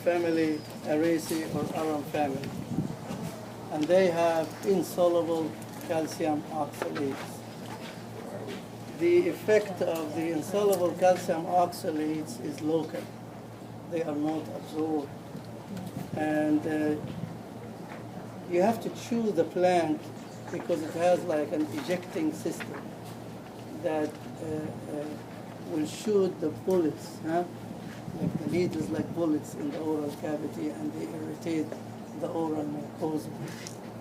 family, Araceae or arum family. And they have insoluble calcium oxalates. The effect of the insoluble calcium oxalates is local. They are not absorbed. And you have to chew the plant because it has like an ejecting system that will shoot the bullets, like the needles like bullets in the oral cavity, and they irritate the oral mucosa.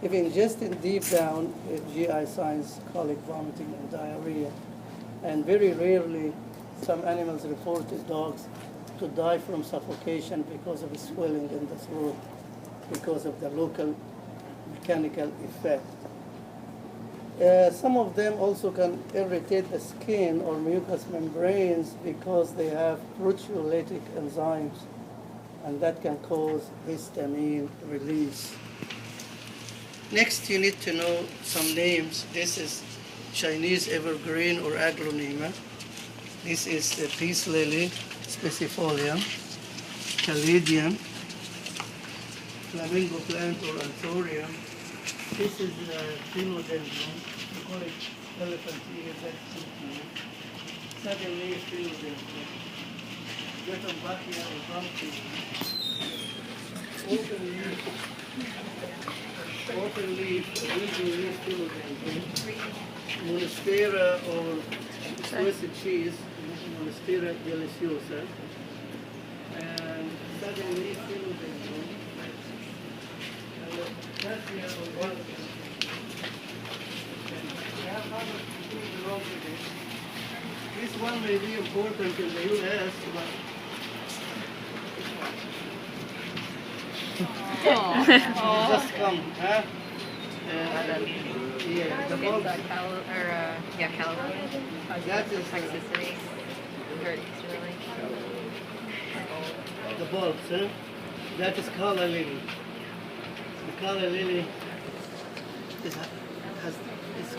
If ingested deep down, GI signs, colic, vomiting, and diarrhea. And very rarely, some animals reported dogs to die from suffocation because of swelling in the throat, because of the local mechanical effect. Some of them also can irritate the skin or mucous membranes because they have proteolytic enzymes, and that can cause histamine release. Next, you need to know some names. This is Chinese evergreen or aglaonema. This is the peace lily, specifolium, caladium, flamingo plant or anthurium. This is philodendron. We call it elephant ear, that's second leaf philodendron. Gettambachia or pumpkin. Open leaf, regional leaf philodendron. Monstera or Swiss cheese, Monstera deliciosa. And second leaf philodendron. Cassia or Wildcat. We have other things along with it. This one may be important in the U.S., but just come, huh? Yeah, the bulbs. California. That is Toxicity. Or Easterly. the bulbs, huh? That is calla lily. The calla lily is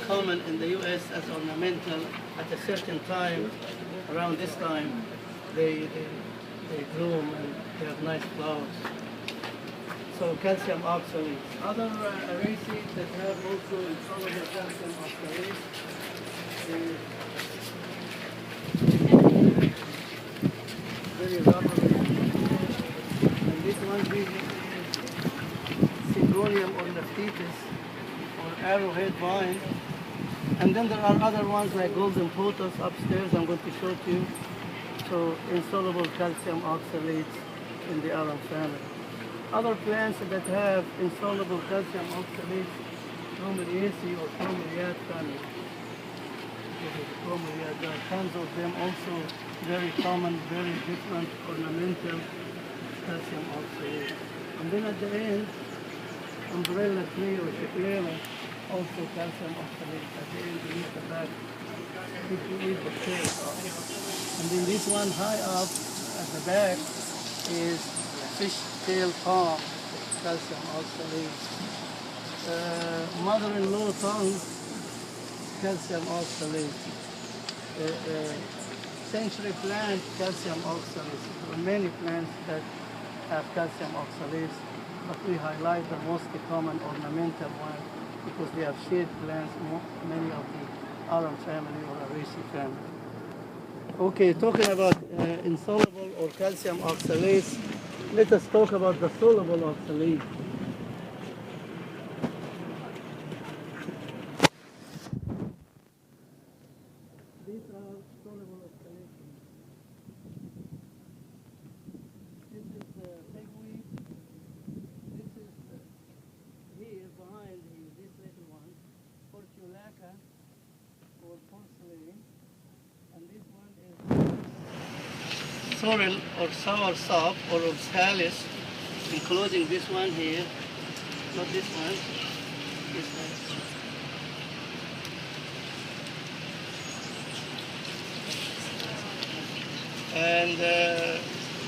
common in the U.S. as ornamental. At a certain time, around this time, they bloom and they have nice flowers. So calcium oxalates. Other Araceae that have also insoluble calcium oxalates is very rubbery. And this one is Syngonium ornamentis or arrowhead vine. And then there are other ones like golden pothos upstairs I'm going to show to you. So insoluble calcium oxalates in the arum family. Other plants that have insoluble calcium oxalates, Bromeliaceae or bromeliad family. There are tons of them also, very common, very different, ornamental calcium oxalates. And then at the end, umbrella tree or Shicklera, also calcium oxalates. At the end, you need the back, if you eat the tail off. And then this one high up at the back is fishtail palm, calcium oxalates. Mother-in-law tongue, calcium oxalates. Century plant, calcium oxalates. There are many plants that have calcium oxalates, but we highlight the most common ornamental one because they are shade plants, many of the arum family or Araceae family. Okay, talking about insoluble or calcium oxalates, let us talk about the soluble oxalate. These are soluble oxalates. This is pigweed. This is here behind this little one, Portulaca or porcelain. And this one is sorrel or sour sop or oxalis, including this one here, not this one, this one. And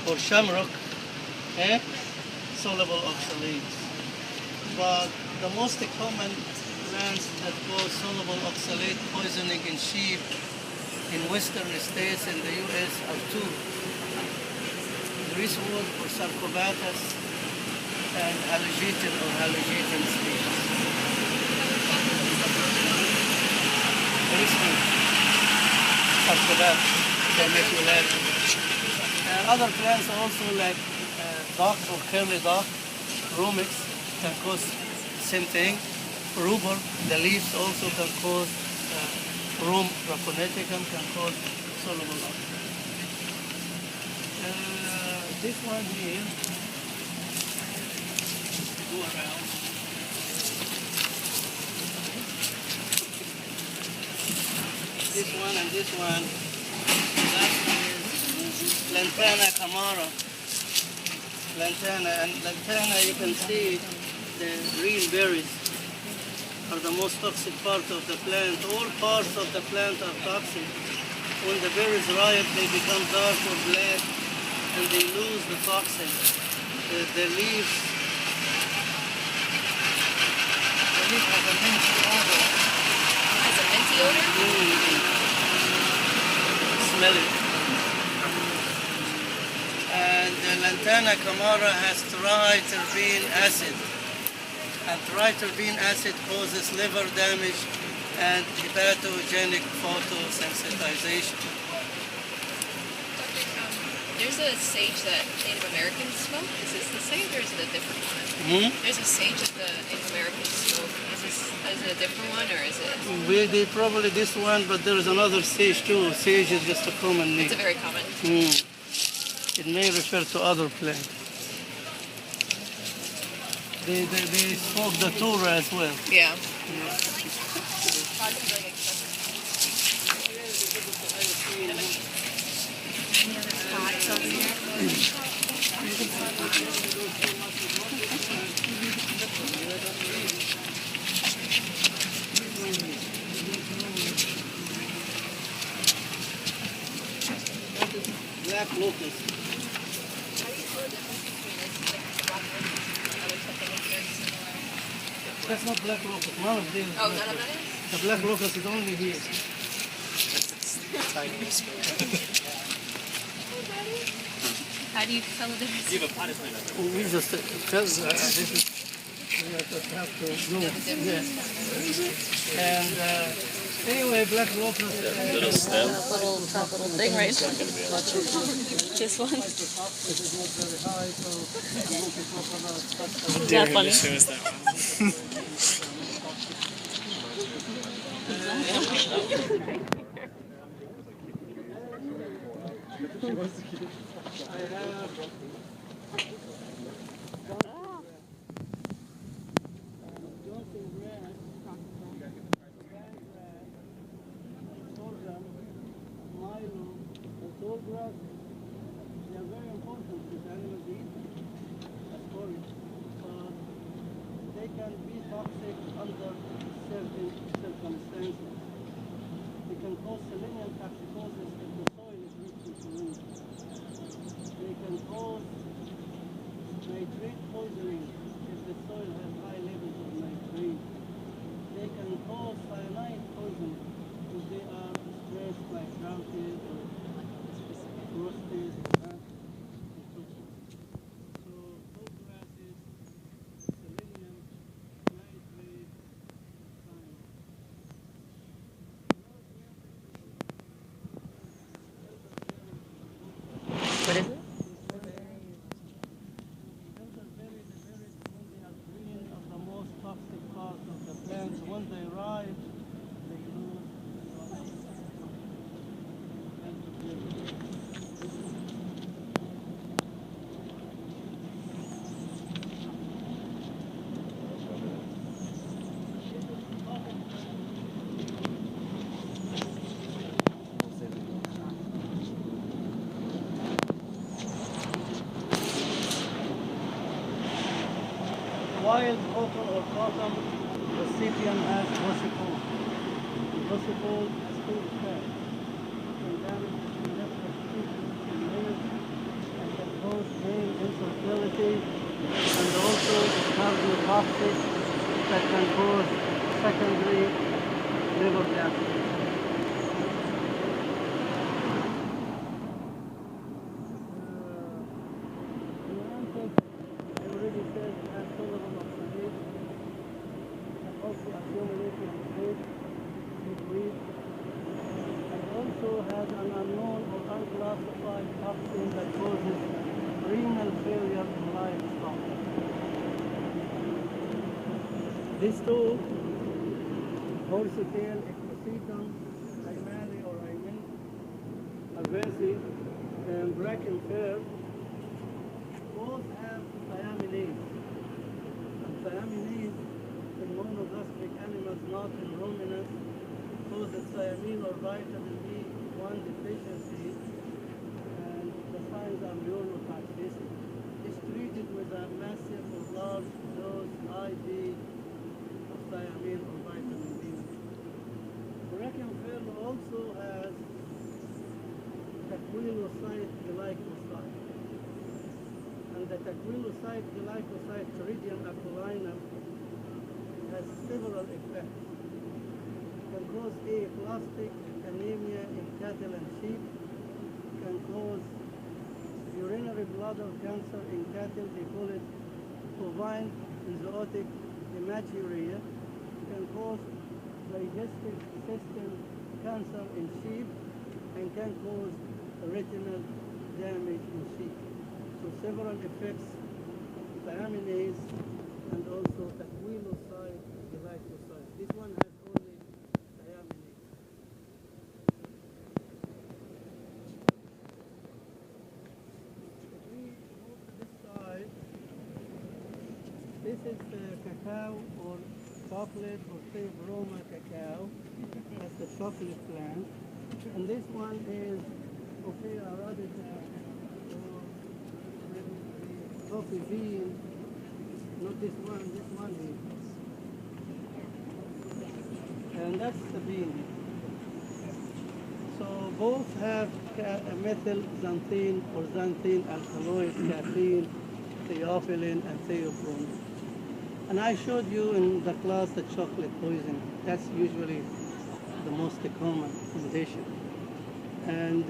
or shamrock, soluble oxalates. But the most common plants that cause soluble oxalate poisoning in sheep in western states in the U.S. are two. greasewood or Sarcobatus, and Halogeton or Halogeton species. Greasewood, Sarcobatus, Vermiculatum. And other plants also like dock or curly dock, Rumex can cause same thing. Rubor, the leaves also can cause Rum raconeticum can cause soluble alcohol. This one here, go around. This one and this one. That is Lantana camara. Lantana, you can see the green berries are the most toxic part of the plant. All parts of the plant are toxic. When the berries ripe, they become dark or black, and they lose the toxin. The leaves have a minty odor. Has a minty odor? Smell it. And the Lantana camara has triterpene acid. And triterpene acid causes liver damage and hepatogenic photosensitization. There's a sage that Native Americans smoke. Is this the same or is it a different one? There's a sage that the Native Americans smoke. Is it a different one or is it? We did probably this one, but there is another sage too. Sage is just a common name. It's a very common. It may refer to other plants. They smoke the tura as well. Yeah. Black locust. That's not black locust. None of these. Oh, none of that is? The black locust is only here. How do you tell the difference? We just tell this is. We have to zoom. Yeah. And anyway, black locust. Little stem. Little thing, right? This one. Dare him to show us that one. They are very important to the animals eat, of course, but they can be toxic under certain circumstances. They can cause selenium toxicosis if the soil is rich in selenium. They can cause nitrate poisoning if the soil has high levels of nitrate. They can cause cyanide poisoning if they are stressed like droughted or roasted. So those gases, selenium, nitrate, cyanide. What is it? Elderberries, when they are green, are the most toxic part of the plant. When they ripe, they lose wild cotton or cotton, the CPM has gossipol. Gossipol has two effects. It can damage the conductive tissues and nerves and can cause brain infertility and also cardiotoxic that can cause secondary liver damage. These two, Horsetail, Ectosetum, Aimali or Aimin, Alvesi, and Bracken Fir, both have thiaminase. And thiaminase in monogastric animals, not in ruminants, causes thiamine or vitamin B1 deficiency, and the signs are neurotoxicity. It's treated with a massive or large dose IV of thiamine or vitamin B. Bracken Fir also has taquilocyte glycoside. And the taquilocyte glycoside, Ceridium aquilinum, has several effects. Can cause aplastic anemia in cattle and sheep, can cause urinary bladder cancer in cattle, they call it bovine enzootic hematuria, can cause digestive system cancer in sheep, and can cause retinal damage in sheep. So several effects, thiaminase and also taquilocyte glycoside. This one has only thiaminase. If we move to this side, this is cacao or chocolate or say Roma cacao. That's the chocolate plant. And this one is Ophea arabica or the coffee bean. Not this one here. And that's the bean. So both have methyl xanthine or xanthine alkaloid, caffeine, theophylline, and theobromine. And I showed you in the class the chocolate poison. That's usually the most common condition. And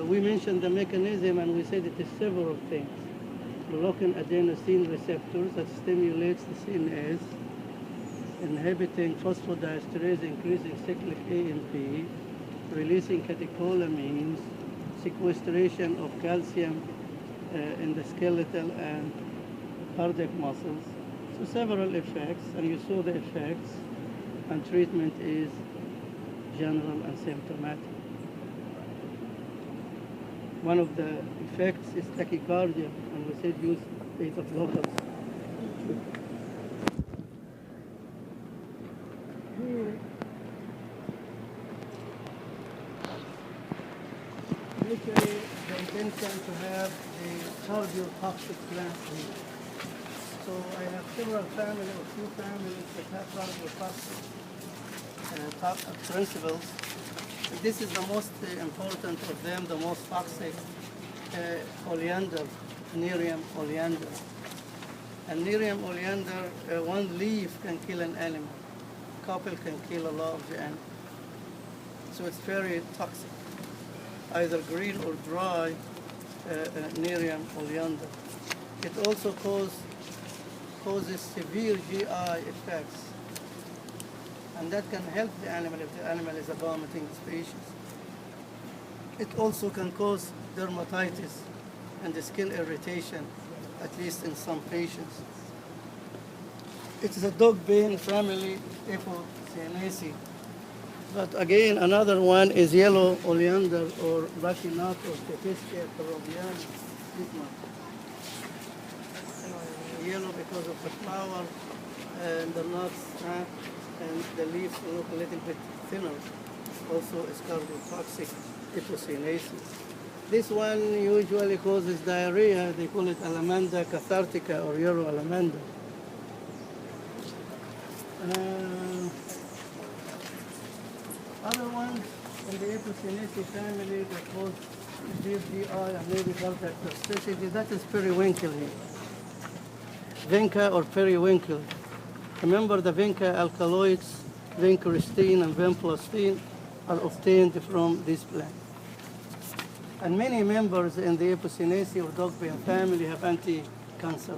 we mentioned the mechanism, and we said it is several things. Blocking adenosine receptors that stimulates the CNS, inhibiting phosphodiesterase, increasing cyclic AMP, releasing catecholamines, sequestration of calcium in the skeletal and cardiac muscles. So several effects, and you saw the effects, and treatment is general and symptomatic. One of the effects is tachycardia, and we said use beta blockers. Here, initially the intention to have the cardiotoxic plant here. So I have several families, or few families that have cardiotoxic principles. And this is the most important of them, the most toxic, oleander, Nerium oleander. And Nerium oleander, one leaf can kill an animal. A couple can kill a large animal. So it's very toxic, either green or dry Nerium oleander. It also causes severe GI effects. And that can help the animal if the animal is a vomiting species. It also can cause dermatitis and the skin irritation, at least in some patients. It is a dog bane family, Apocynaceae. But again, another one is yellow oleander or Racinato or Tepiscia peruviana. This one. Yellow because of the flower and the nuts. And the leaves look a little bit thinner. Also is cardiotoxic, Apocynaceae. This one usually causes diarrhea. They call it Alamanda cathartica or yellow alamanda. Other ones in the Apocynaceae family that cause severe GI and maybe cardiac toxicity, that is periwinkle here. Vinca or periwinkle. Remember the vinca alkaloids, vincristine and vinplastine are obtained from this plant. And many members in the Apocynaceae or dog bane family have anti-cancer